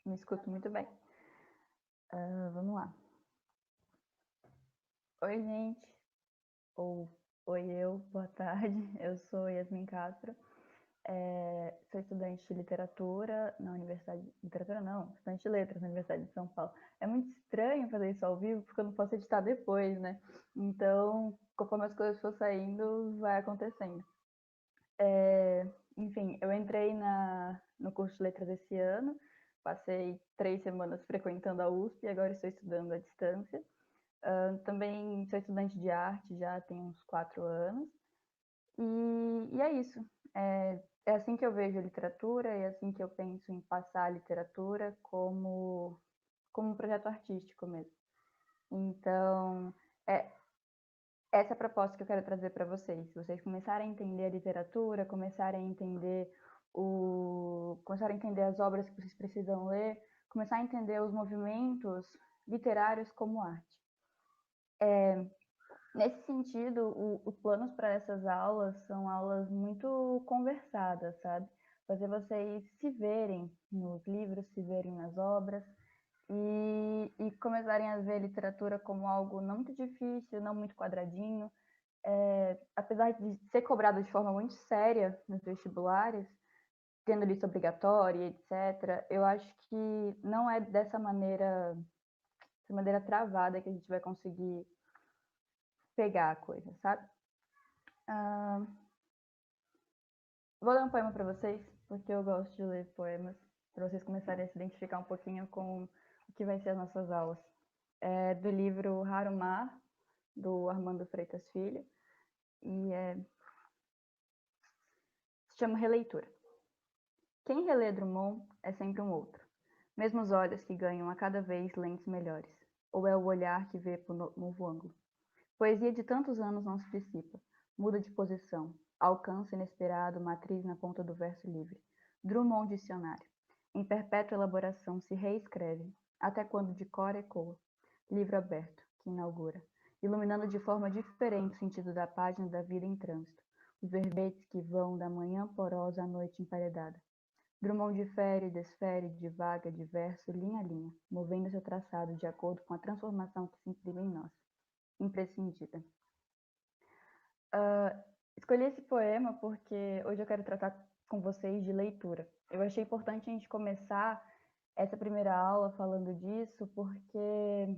Me escuto muito bem. Vamos lá. Oi, gente. Ou oi, boa tarde. Eu sou Yasmin Castro. Sou estudante de literatura na Universidade... Literatura não, estudante de letras na Universidade de São Paulo. É muito estranho fazer isso ao vivo, porque eu não posso editar depois, né? Então, conforme as coisas for saindo, vai acontecendo. Enfim, eu entrei no curso de letras esse ano, passei 3 semanas frequentando a USP e agora estou estudando à distância. Também sou estudante de arte já tem uns 4 anos. E é isso. É assim que eu vejo a literatura, é assim que eu penso em passar a literatura como um projeto artístico mesmo. Então, é essa é a proposta que eu quero trazer para vocês. Se vocês começarem a entender a literatura, começarem a entender as obras que vocês precisam ler, começar a entender os movimentos literários como arte. Nesse sentido, os planos para essas aulas são aulas muito conversadas, sabe? Fazer vocês se verem nos livros, se verem nas obras e começarem a ver a literatura como algo não muito difícil, não muito quadradinho. Apesar de ser cobrado de forma muito séria nos vestibulares, tendo lista obrigatória, etc., eu acho que não é dessa maneira travada que a gente vai conseguir pegar a coisa, sabe? Vou ler um poema para vocês, porque eu gosto de ler poemas, para vocês começarem a se identificar um pouquinho com o que vai ser as nossas aulas. É do livro Raro Mar, do Armando Freitas Filho, e se chama Releitura. Quem relê Drummond é sempre um outro, mesmo os olhos que ganham a cada vez lentes melhores, ou é o olhar que vê por novo ângulo. Poesia de tantos anos não se dissipa, muda de posição, alcance inesperado, matriz na ponta do verso livre. Drummond Dicionário. Em perpétua elaboração se reescreve, até quando de cor ecoa. Livro aberto, que inaugura, iluminando de forma diferente o sentido da página da vida em trânsito. Os verbetes que vão da manhã porosa à noite emparedada. Drummond difere, desfere, divaga, diverso, linha a linha, movendo seu traçado de acordo com a transformação que se imprime em nós. Imprescindível. Escolhi esse poema porque hoje eu quero tratar com vocês de leitura. Eu achei importante a gente começar essa primeira aula falando disso, porque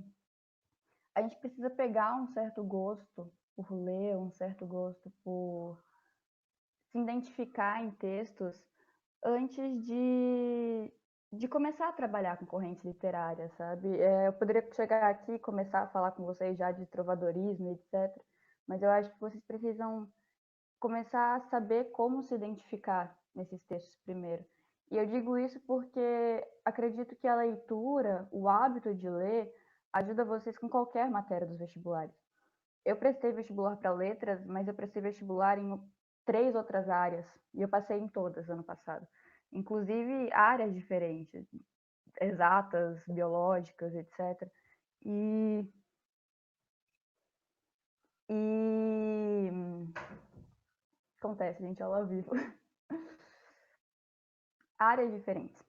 a gente precisa pegar um certo gosto por ler, um certo gosto por se identificar em textos antes de começar a trabalhar com correntes literárias, sabe? Eu poderia chegar aqui e começar a falar com vocês já de trovadorismo, etc., mas eu acho que vocês precisam começar a saber como se identificar nesses textos primeiro. E eu digo isso porque acredito que a leitura, o hábito de ler, ajuda vocês com qualquer matéria dos vestibulares. Eu prestei vestibular para letras, mas eu prestei vestibular em 3 outras áreas, e eu passei em todas ano passado. Inclusive áreas diferentes, exatas, biológicas, etc. E acontece, gente, aula ao vivo. Áreas diferentes.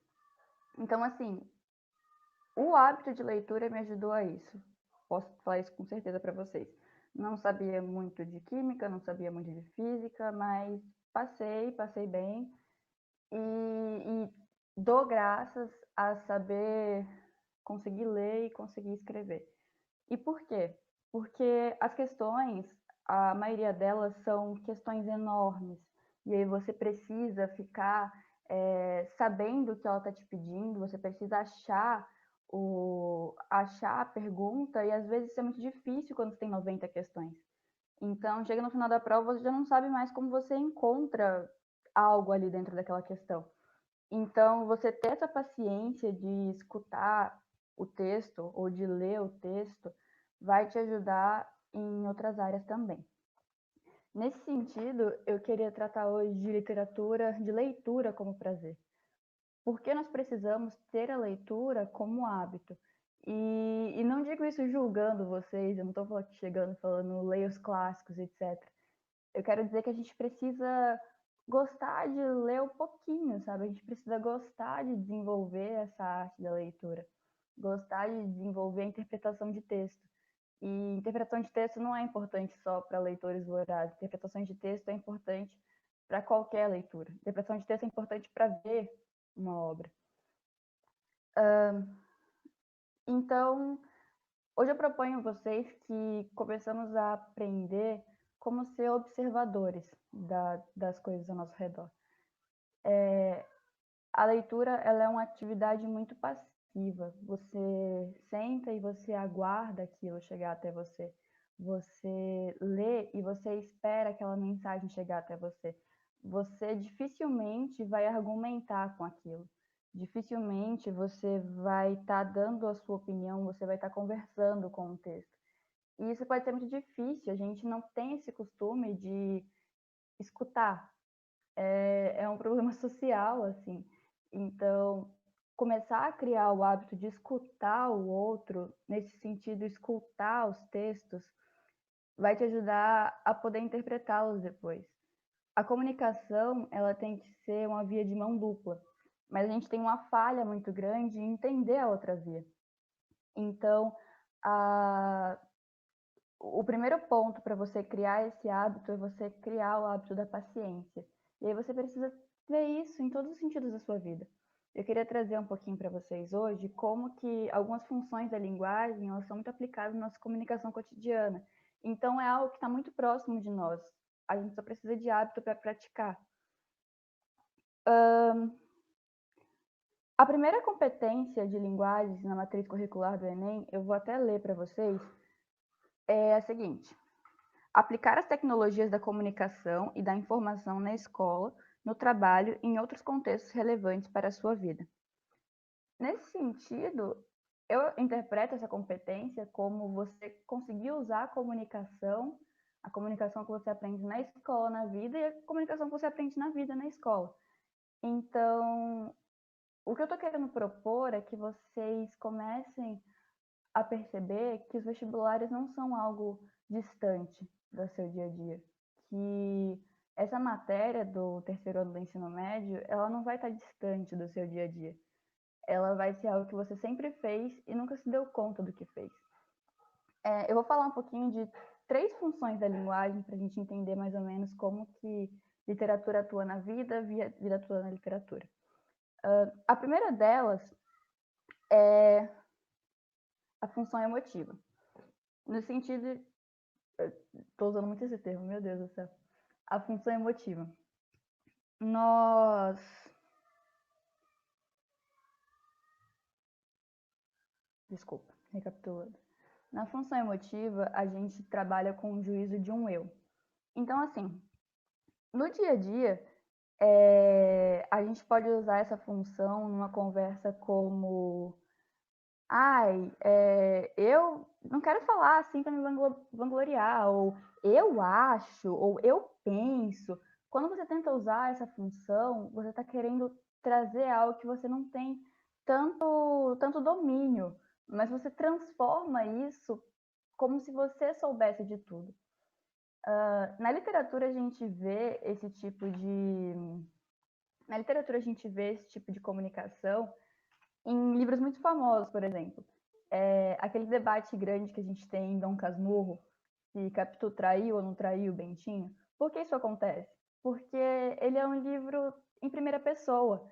Então, assim, o hábito de leitura me ajudou a isso. Posso falar isso com certeza para vocês. Não sabia muito de química, não sabia muito de física, mas passei bem. E dou graças a saber conseguir ler e conseguir escrever. E por quê? Porque as questões, a maioria delas são questões enormes. E aí você precisa ficar sabendo o que ela está te pedindo, você precisa achar a pergunta, e às vezes isso é muito difícil quando você tem 90 questões. Então, chega no final da prova, você já não sabe mais como você encontra algo ali dentro daquela questão. Então, você ter essa paciência de escutar o texto ou de ler o texto vai te ajudar em outras áreas também. Nesse sentido, eu queria tratar hoje de literatura, de leitura como prazer. Porque nós precisamos ter a leitura como hábito. E não digo isso julgando vocês, eu não estou chegando falando leia os clássicos, etc. Eu quero dizer que a gente precisa gostar de ler um pouquinho, sabe? A gente precisa gostar de desenvolver essa arte da leitura, gostar de desenvolver a interpretação de texto. E interpretação de texto não é importante só para leitores vorazes. Interpretação de texto é importante para qualquer leitura. Interpretação de texto é importante para ver uma obra. Então, hoje eu proponho a vocês que começamos a aprender como ser observadores das coisas ao nosso redor. A leitura, ela é uma atividade muito passiva. Você senta e você aguarda aquilo chegar até você. Você lê e você espera aquela mensagem chegar até você. Você dificilmente vai argumentar com aquilo. Dificilmente você vai estar dando a sua opinião, você vai estar conversando com o texto. E isso pode ser muito difícil, a gente não tem esse costume de escutar. É um problema social, assim. Então, começar a criar o hábito de escutar o outro, nesse sentido, escutar os textos, vai te ajudar a poder interpretá-los depois. A comunicação, ela tem que ser uma via de mão dupla, mas a gente tem uma falha muito grande em entender a outra via. Então, o primeiro ponto para você criar esse hábito é você criar o hábito da paciência. E aí você precisa ver isso em todos os sentidos da sua vida. Eu queria trazer um pouquinho para vocês hoje como que algumas funções da linguagem elas são muito aplicadas na nossa comunicação cotidiana. Então é algo que está muito próximo de nós. A gente só precisa de hábito para praticar. A primeira competência de linguagens na matriz curricular do Enem, eu vou até ler para vocês, é a seguinte: aplicar as tecnologias da comunicação e da informação na escola, no trabalho e em outros contextos relevantes para a sua vida. Nesse sentido, eu interpreto essa competência como você conseguir usar a comunicação que você aprende na escola, na vida, e a comunicação que você aprende na vida, na escola. Então, o que eu estou querendo propor é que vocês comecem a perceber que os vestibulares não são algo distante do seu dia a dia, que essa matéria do terceiro ano do ensino médio, ela não vai estar distante do seu dia a dia. Ela vai ser algo que você sempre fez e nunca se deu conta do que fez. Eu vou falar um pouquinho de 3 funções da linguagem para a gente entender mais ou menos como que literatura atua na vida, vida atua na literatura. A primeira delas é a função emotiva. No sentido, estou usando muito esse termo, meu Deus do céu. A função emotiva. Desculpa, recapitulando. Na função emotiva, a gente trabalha com o juízo de um eu. Então, assim, no dia a dia, a gente pode usar essa função numa conversa como: ai, eu não quero falar assim para me vangloriar, ou eu acho, ou eu penso. Quando você tenta usar essa função, você está querendo trazer algo que você não tem tanto domínio, mas você transforma isso como se você soubesse de tudo. Na literatura a gente vê esse tipo de comunicação em livros muito famosos, por exemplo. Aquele debate grande que a gente tem em Dom Casmurro, se Capitu traiu ou não traiu o Bentinho. Por que isso acontece? Porque ele é um livro em primeira pessoa.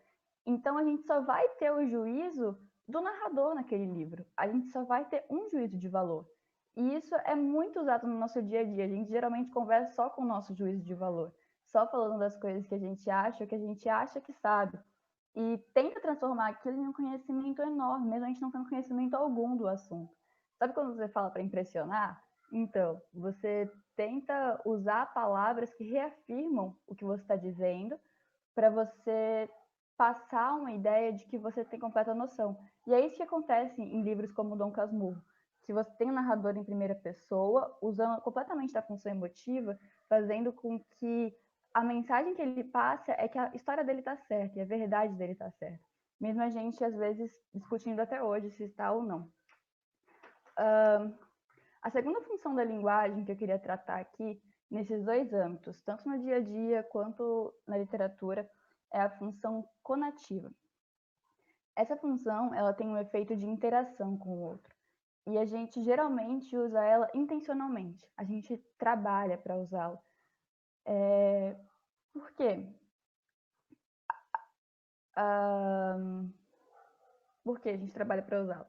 Então a gente só vai ter o juízo do narrador naquele livro. A gente só vai ter um juízo de valor. E isso é muito usado no nosso dia a dia. A gente geralmente conversa só com o nosso juízo de valor, só falando das coisas que a gente acha, que a gente acha que sabe. E tenta transformar aquilo em um conhecimento enorme, mesmo a gente não tendo conhecimento algum do assunto. Sabe quando você fala para impressionar? Então, você tenta usar palavras que reafirmam o que você está dizendo para você passar uma ideia de que você tem completa noção. E é isso que acontece em livros como Dom Casmurro, que você tem um narrador em primeira pessoa, usando completamente da função emotiva, fazendo com que a mensagem que ele passa é que a história dele está certa e a verdade dele está certa. Mesmo a gente, às vezes, discutindo até hoje se está ou não. A segunda função da linguagem que eu queria tratar aqui nesses dois âmbitos, tanto no dia a dia quanto na literatura, é a função conativa. Essa função, ela tem um efeito de interação com o outro. E a gente geralmente usa ela intencionalmente. A gente trabalha para usá-la. Por quê? Por que a gente trabalha para usá-la?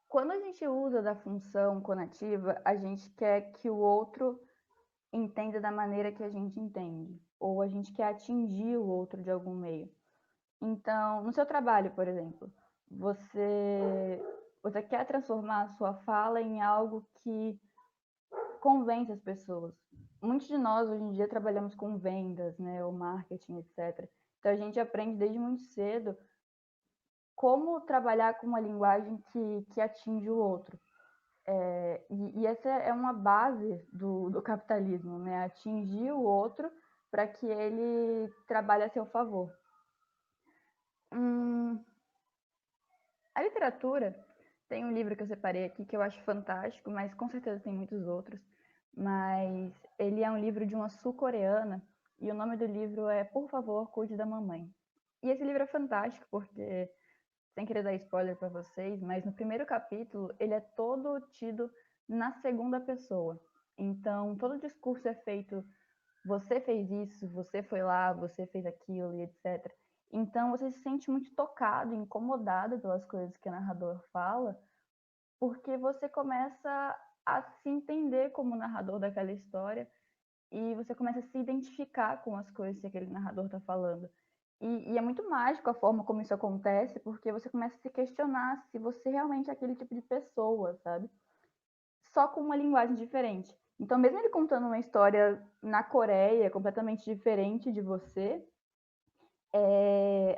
Quando a gente usa da função conativa, a gente quer que o outro entenda da maneira que a gente entende, ou a gente quer atingir o outro de algum meio. Então, no seu trabalho, por exemplo, você quer transformar a sua fala em algo que convence as pessoas. Muitos de nós hoje em dia trabalhamos com vendas, né, ou marketing, etc. Então a gente aprende desde muito cedo como trabalhar com uma linguagem que atinge o outro. E essa é uma base do capitalismo, né? Atingir o outro para que ele trabalhe a seu favor. A literatura tem um livro que eu separei aqui que eu acho fantástico, mas com certeza tem muitos outros. Mas ele é um livro de uma sul-coreana e o nome do livro é Por Favor, Cuide da Mamãe. E esse livro é fantástico porque, sem querer dar spoiler para vocês, mas no primeiro capítulo ele é todo tido na segunda pessoa. Então, todo o discurso é feito: você fez isso, você foi lá, você fez aquilo e etc. Então, você se sente muito tocado, incomodado pelas coisas que o narrador fala, porque você começa a se entender como narrador daquela história e você começa a se identificar com as coisas que aquele narrador está falando. E é muito mágico a forma como isso acontece, porque você começa a se questionar se você realmente é aquele tipo de pessoa, sabe? Só com uma linguagem diferente. Então, mesmo ele contando uma história na Coreia completamente diferente de você,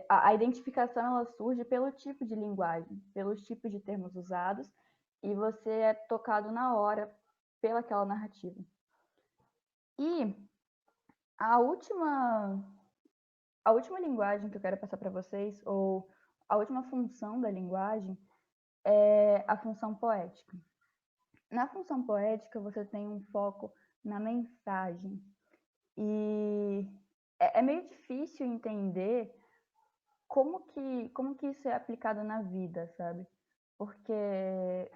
a identificação ela surge pelo tipo de linguagem, pelos tipos de termos usados, e você é tocado na hora pelaquela narrativa. E a última, a última linguagem que eu quero passar para vocês, ou a última função da linguagem, é a função poética. Na função poética, você tem um foco na mensagem. E é meio difícil entender como que isso é aplicado na vida, sabe? Porque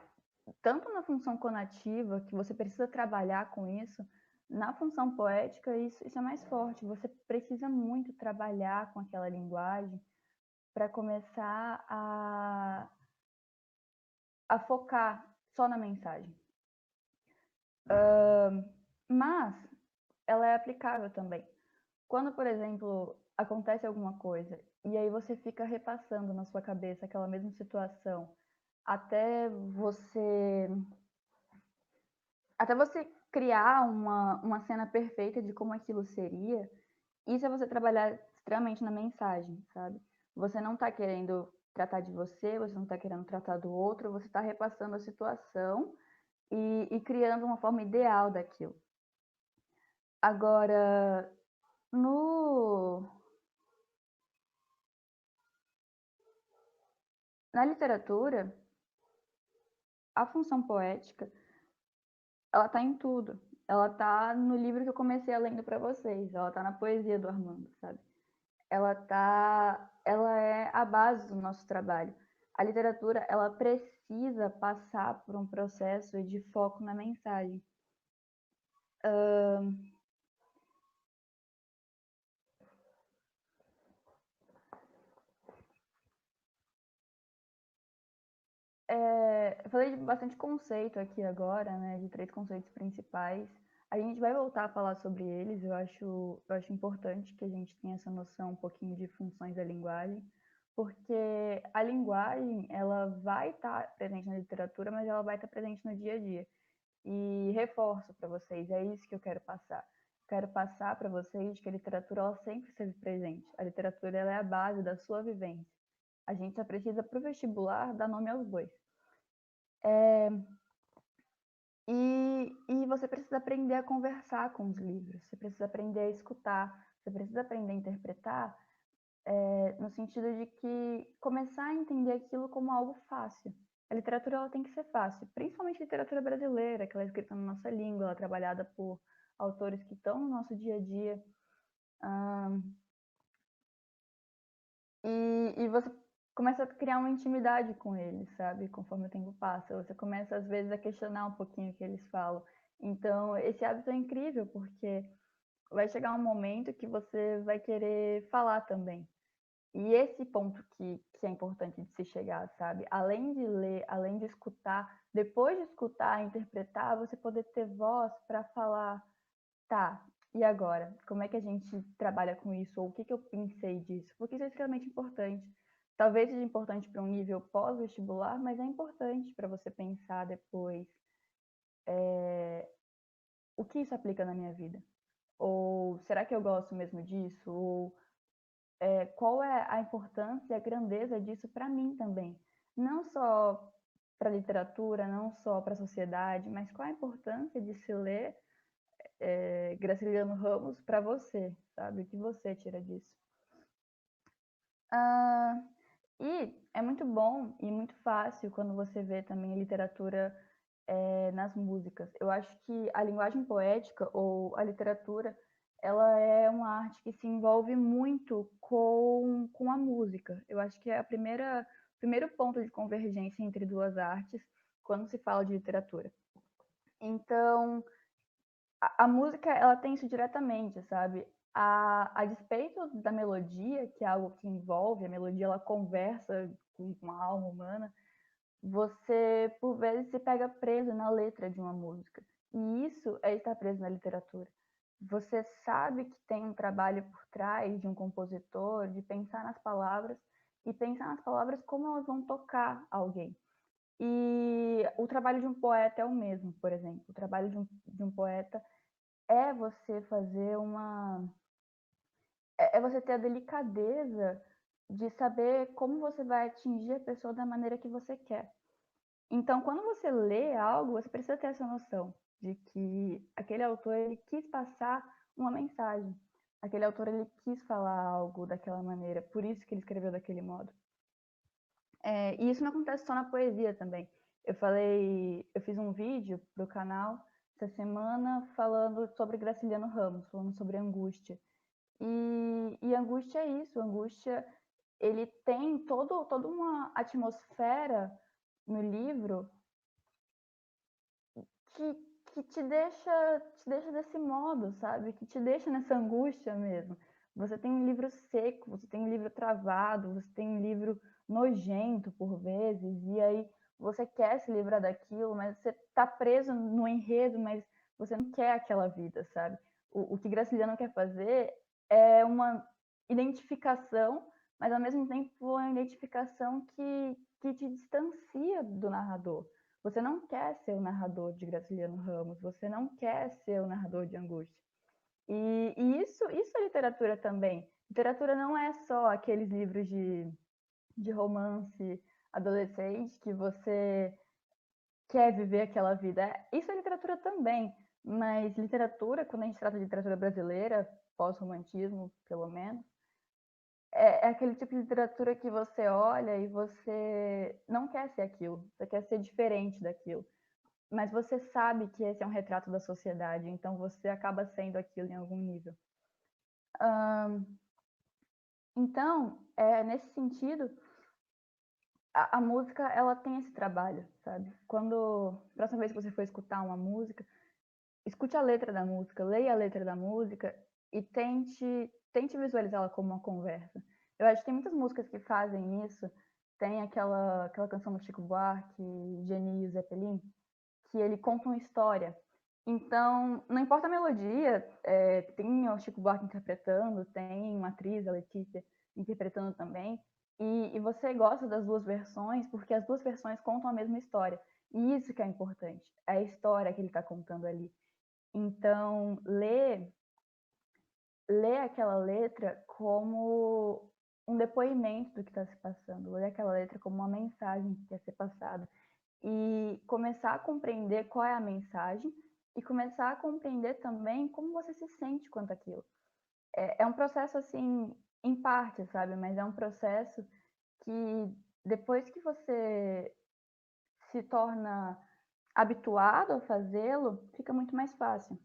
tanto na função conativa, que você precisa trabalhar com isso, na função poética, isso é mais forte. Você precisa muito trabalhar com aquela linguagem para começar a focar só na mensagem. Mas ela é aplicável também. Quando, por exemplo, acontece alguma coisa e aí você fica repassando na sua cabeça aquela mesma situação até você até você criar uma cena perfeita de como aquilo seria, isso é você trabalhar extremamente na mensagem, sabe? Você não está querendo tratar de você não está querendo tratar do outro, você está repassando a situação e criando uma forma ideal daquilo. Agora, no, na literatura, a função poética, ela tá em tudo. Ela tá no livro que eu comecei a lendo para vocês, ela tá na poesia do Armando, sabe? Ela é a base do nosso trabalho. A literatura, ela precisa passar por um processo de foco na mensagem. Eu falei de bastante conceito aqui agora, né, de 3 conceitos principais. A gente vai voltar a falar sobre eles, eu acho importante que a gente tenha essa noção um pouquinho de funções da linguagem, porque a linguagem, ela vai estar presente na literatura, mas ela vai estar presente no dia a dia. E reforço para vocês, é isso que eu quero passar. Quero passar para vocês que a literatura ela sempre esteve presente. A literatura ela é a base da sua vivência. A gente só precisa, para o vestibular, dar nome aos bois. E você precisa aprender a conversar com os livros, você precisa aprender a escutar, você precisa aprender a interpretar, no sentido de que começar a entender aquilo como algo fácil. A literatura ela tem que ser fácil, principalmente literatura brasileira, que ela é escrita na nossa língua, ela é trabalhada por autores que estão no nosso dia a dia. E você começa a criar uma intimidade com eles, sabe? Conforme o tempo passa. Você começa, às vezes, a questionar um pouquinho o que eles falam. Então, esse hábito é incrível, porque vai chegar um momento que você vai querer falar também. E esse ponto que é importante de se chegar, sabe? Além de ler, além de escutar, depois de escutar, interpretar, você poder ter voz para falar, tá, e agora? Como é que a gente trabalha com isso? Ou o que, que eu pensei disso? Porque isso é extremamente importante. Talvez seja importante para um nível pós-vestibular, mas é importante para você pensar depois o que isso aplica na minha vida. Ou será que eu gosto mesmo disso? Ou qual é a importância e a grandeza disso para mim também? Não só para a literatura, não só para a sociedade, mas qual a importância de se ler Graciliano Ramos para você, sabe? O que você tira disso? Ah, e é muito bom e muito fácil quando você vê também literatura nas músicas. Eu acho que a linguagem poética ou a literatura, ela é uma arte que se envolve muito com a música. Eu acho que é o primeiro ponto de convergência entre duas artes quando se fala de literatura. Então, a música, ela tem isso diretamente, sabe? A despeito da melodia, que é algo que envolve, a melodia ela conversa com a alma humana, você, por vezes, se pega preso na letra de uma música. E isso é estar preso na literatura. Você sabe que tem um trabalho por trás de um compositor, de pensar nas palavras, e pensar nas palavras como elas vão tocar alguém. E o trabalho de um poeta é o mesmo, por exemplo. O trabalho de um poeta é você fazer uma. É você ter a delicadeza de saber como você vai atingir a pessoa da maneira que você quer. Então, quando você lê algo, você precisa ter essa noção de que aquele autor ele quis passar uma mensagem. Aquele autor ele quis falar algo daquela maneira, por isso que ele escreveu daquele modo. E isso não acontece só na poesia também. Eu fiz um vídeo para o canal essa semana falando sobre Graciliano Ramos, falando sobre angústia. E angústia é isso, angústia ele tem toda uma atmosfera no livro que, que te deixa desse modo, sabe? Que te deixa nessa angústia mesmo. Você tem um livro seco, você tem um livro travado, você tem um livro nojento por vezes, e aí você quer se livrar daquilo, mas você está preso no enredo, mas você não quer aquela vida, sabe? O que Graciliano quer fazer é uma identificação, mas ao mesmo tempo uma identificação que te distancia do narrador. Você não quer ser o narrador de Graciliano Ramos, você não quer ser o narrador de Angústia. E isso é literatura também. Literatura não é só aqueles livros de romance adolescente que você quer viver aquela vida. Isso é literatura também, mas literatura, quando a gente trata de literatura brasileira, pós-romantismo, pelo menos, é aquele tipo de literatura que você olha e você não quer ser aquilo, você quer ser diferente daquilo. Mas você sabe que esse é um retrato da sociedade, então você acaba sendo aquilo em algum nível. Então, nesse sentido, a música ela tem esse trabalho, sabe? Quando próxima vez que você for escutar uma música, escute a letra da música, leia a letra da música e tente visualizá-la como uma conversa. Eu acho que tem muitas músicas que fazem isso. Tem aquela canção do Chico Buarque, Geni e o Zeppelin, que ele conta uma história. Então, não importa a melodia, tem o Chico Buarque interpretando, tem uma atriz, a Letícia, interpretando também, e você gosta das duas versões, porque as duas versões contam a mesma história. E isso que é importante, é a história que ele está contando ali. Então, ler aquela letra como um depoimento do que está se passando, ler aquela letra como uma mensagem que quer ser passada e começar a compreender qual é a mensagem e começar a compreender também como você se sente quanto àquilo. É um processo, assim, em parte, sabe? Mas é um processo que depois que você se torna habituado a fazê-lo, fica muito mais fácil.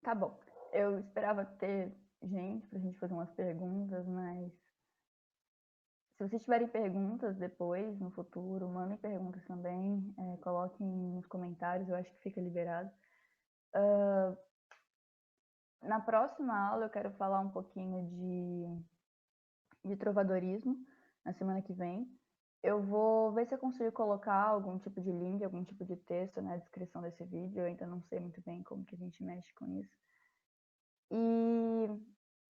Tá bom. Eu esperava ter gente pra gente fazer umas perguntas, mas se vocês tiverem perguntas depois, no futuro, mandem perguntas também, coloquem nos comentários, eu acho que fica liberado. Na próxima aula eu quero falar um pouquinho de trovadorismo, na semana que vem. Eu vou ver se eu consigo colocar algum tipo de link, algum tipo de texto na descrição desse vídeo, eu ainda não sei muito bem como que a gente mexe com isso. E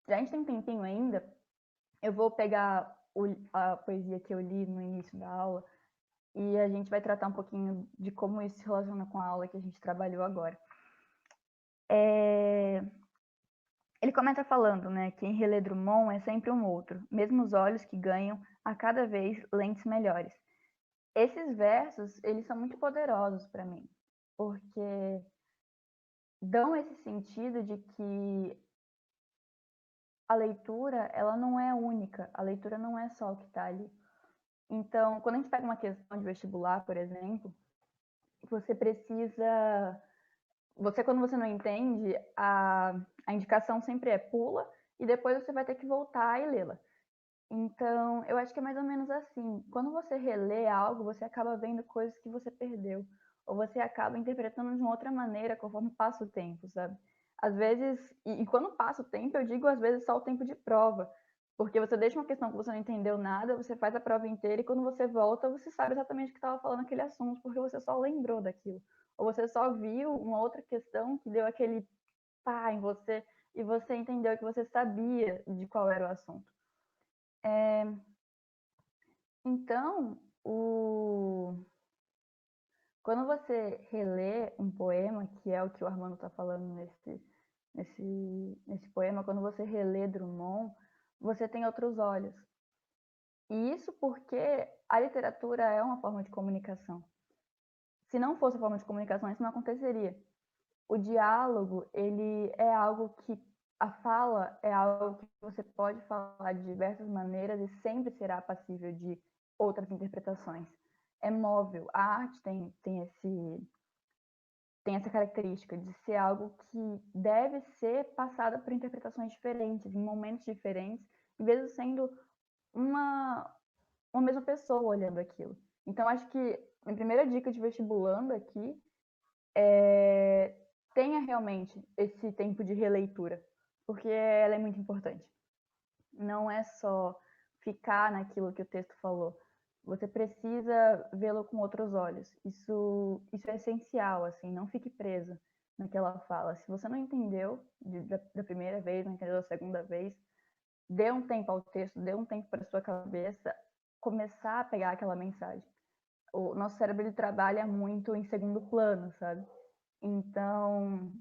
a gente tem um tempinho ainda, eu vou pegar a poesia que eu li no início da aula e a gente vai tratar um pouquinho de como isso se relaciona com a aula que a gente trabalhou agora. Ele começa falando, né, que em relê Drummond é sempre um outro, mesmo os olhos que ganham a cada vez lentes melhores. Esses versos, eles são muito poderosos para mim, porque dão esse sentido de que a leitura, ela não é única, a leitura não é só o que está ali. Então, quando a gente pega uma questão de vestibular, por exemplo, você precisa... quando você não entende, a indicação sempre é pula, e depois você vai ter que voltar e lê-la. Então, eu acho que é mais ou menos assim. Quando você relê algo, você acaba vendo coisas que você perdeu. Ou você acaba interpretando de uma outra maneira conforme passa o tempo, sabe? Às vezes, e quando passa o tempo, eu digo às vezes só o tempo de prova. Porque você deixa uma questão que você não entendeu nada, você faz a prova inteira e quando você volta, você sabe exatamente o que estava falando aquele assunto, porque você só lembrou daquilo. Ou você só viu uma outra questão que deu aquele pá em você e você entendeu que você sabia de qual era o assunto. Então, quando você relê um poema, que é o que o Armando está falando nesse poema, quando você relê Drummond, você tem outros olhos. E isso porque a literatura é uma forma de comunicação. Se não fosse forma de comunicação, isso não aconteceria. O diálogo, ele é algo que... A fala é algo que você pode falar de diversas maneiras e sempre será passível de outras interpretações. É móvel. A arte tem essa característica de ser algo que deve ser passada por interpretações diferentes, em momentos diferentes, e mesmo sendo uma mesma pessoa olhando aquilo. Então, acho que a primeira dica de vestibulando aqui é tenha realmente esse tempo de releitura, porque ela é muito importante. Não é só ficar naquilo que o texto falou. Você precisa vê-lo com outros olhos. Isso é essencial, assim, não fique preso naquela fala. Se você não entendeu da primeira vez, não entendeu da segunda vez, dê um tempo ao texto, dê um tempo para sua cabeça começar a pegar aquela mensagem. O nosso cérebro ele trabalha muito em segundo plano, sabe? Então,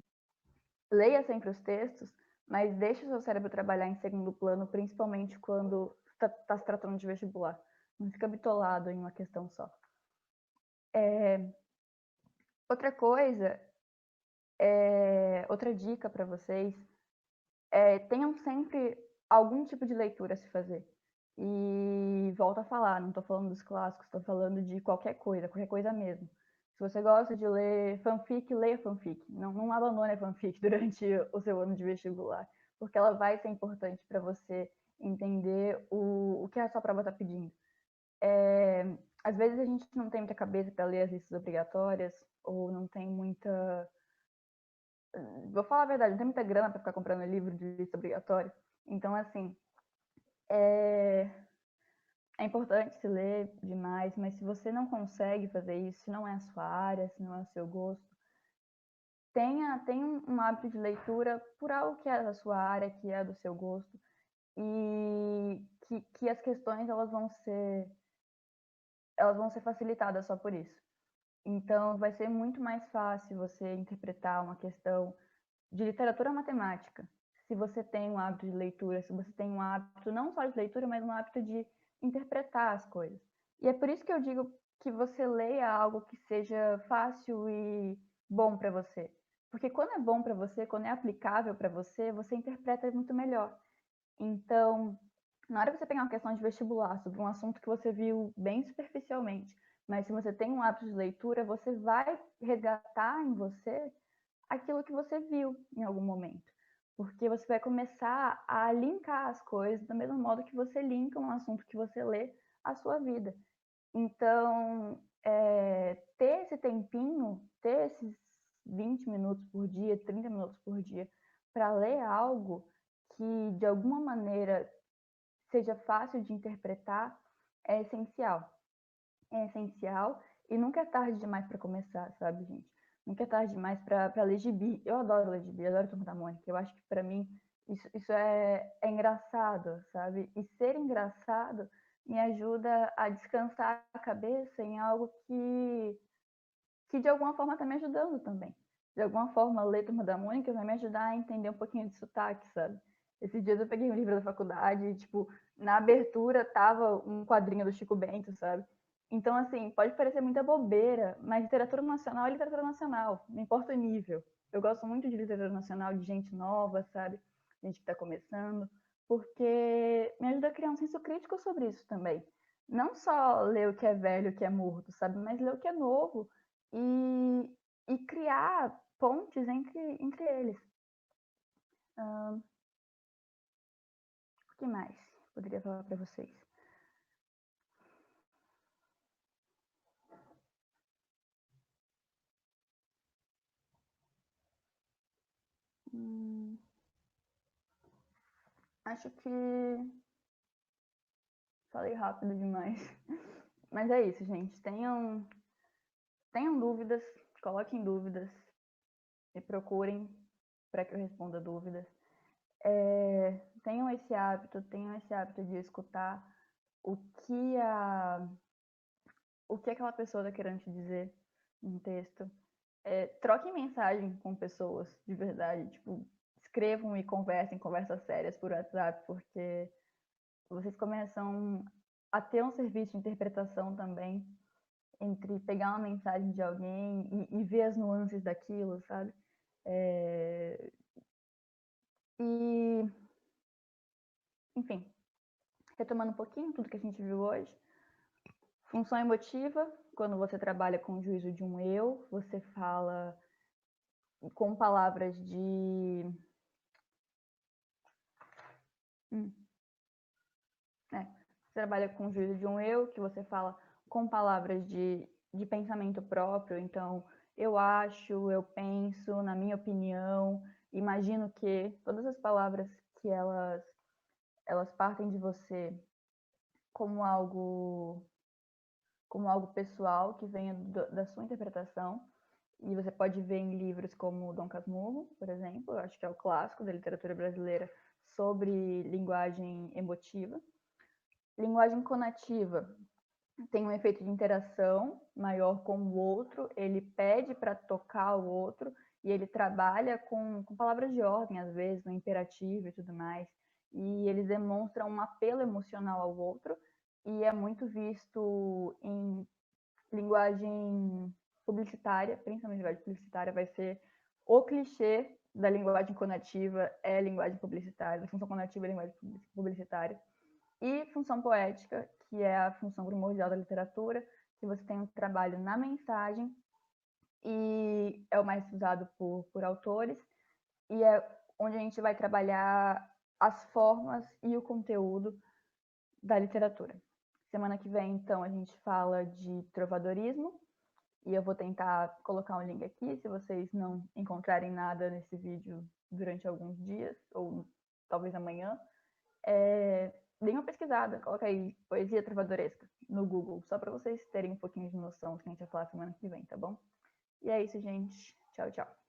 leia sempre os textos, mas deixe o seu cérebro trabalhar em segundo plano, principalmente quando está se tratando de vestibular. Não fica bitolado em uma questão só. Outra coisa, outra dica para vocês, tenham sempre algum tipo de leitura a se fazer. E volto a falar, não estou falando dos clássicos, estou falando de qualquer coisa mesmo. Se você gosta de ler fanfic, leia fanfic. Não abandone a fanfic durante o seu ano de vestibular, porque ela vai ser importante para você entender o que a sua prova está pedindo. Às vezes a gente não tem muita cabeça para ler as listas obrigatórias, ou não tem muita... Vou falar a verdade, não tem muita grana para ficar comprando livro de lista obrigatória. Então, assim, é importante se ler demais, mas se você não consegue fazer isso, se não é a sua área, se não é o seu gosto, tenha um hábito de leitura por algo que é da sua área, que é do seu gosto, e que as questões elas vão ser facilitadas só por isso. Então, vai ser muito mais fácil você interpretar uma questão de literatura matemática, se você tem um hábito de leitura, se você tem um hábito não só de leitura, mas um hábito de interpretar as coisas. E é por isso que eu digo que você leia algo que seja fácil e bom para você. Porque quando é bom para você, quando é aplicável para você, você interpreta muito melhor. Então, na hora que você pegar uma questão de vestibular sobre um assunto que você viu bem superficialmente, mas se você tem um hábito de leitura, você vai resgatar em você aquilo que você viu em algum momento. Porque você vai começar a linkar as coisas do mesmo modo que você linka um assunto que você lê à sua vida. Então, ter esse tempinho, ter esses 20 minutos por dia, 30 minutos por dia, para ler algo que de alguma maneira seja fácil de interpretar, é essencial. É essencial e nunca é tarde demais para começar, sabe, gente? Nunca é tarde demais para ler gibi. Eu adoro ler gibi, eu adoro Turma da Mônica. Eu acho que para mim isso é engraçado, sabe? E ser engraçado me ajuda a descansar a cabeça em algo que de alguma forma está me ajudando também. De alguma forma, ler Turma da Mônica vai me ajudar a entender um pouquinho de sotaque, sabe? Esses dias eu peguei um livro da faculdade e, tipo, na abertura tava um quadrinho do Chico Bento, sabe? Então, assim, pode parecer muita bobeira, mas literatura nacional é literatura nacional, não importa o nível. Eu gosto muito de literatura nacional, de gente nova, sabe? Gente que está começando, porque me ajuda a criar um senso crítico sobre isso também. Não só ler o que é velho, o que é morto, sabe? Mas ler o que é novo e criar pontes entre eles. O que mais poderia falar para vocês? Acho que falei rápido demais. Mas é isso, gente. Tenham dúvidas, coloquem dúvidas, me procurem para que eu responda dúvidas. Tenham esse hábito de escutar o que aquela pessoa está querendo te dizer num texto. Troquem mensagem com pessoas de verdade, tipo, escrevam e conversem conversas sérias por WhatsApp, porque vocês começam a ter um serviço de interpretação também entre pegar uma mensagem de alguém e ver as nuances daquilo, sabe? E, enfim, retomando um pouquinho tudo que a gente viu hoje, função emotiva, quando você trabalha com o juízo de um eu, você fala com palavras de. Você trabalha com o juízo de um eu, que você fala com palavras de pensamento próprio, então eu acho, eu penso, na minha opinião, imagino que, todas as palavras que elas partem de você como algo pessoal que venha da sua interpretação. E você pode ver em livros como Dom Casmurro, por exemplo, eu acho que é o clássico da literatura brasileira sobre linguagem emotiva. Linguagem conativa tem um efeito de interação maior com o outro, ele pede para tocar o outro e ele trabalha com palavras de ordem, às vezes, no imperativo e tudo mais. E eles demonstram um apelo emocional ao outro e é muito visto em linguagem publicitária, principalmente linguagem publicitária, vai ser o clichê da linguagem conativa é linguagem publicitária, da função conativa é linguagem publicitária. E função poética, que é a função primordial da literatura, que você tem um trabalho na mensagem e é o mais usado por autores, e é onde a gente vai trabalhar as formas e o conteúdo da literatura. Semana que vem, então, a gente fala de trovadorismo, e eu vou tentar colocar um link aqui, se vocês não encontrarem nada nesse vídeo durante alguns dias, ou talvez amanhã. Dê uma pesquisada, coloca aí poesia trovadoresca no Google, só para vocês terem um pouquinho de noção do que a gente vai falar semana que vem, tá bom? E é isso, gente. Tchau, tchau.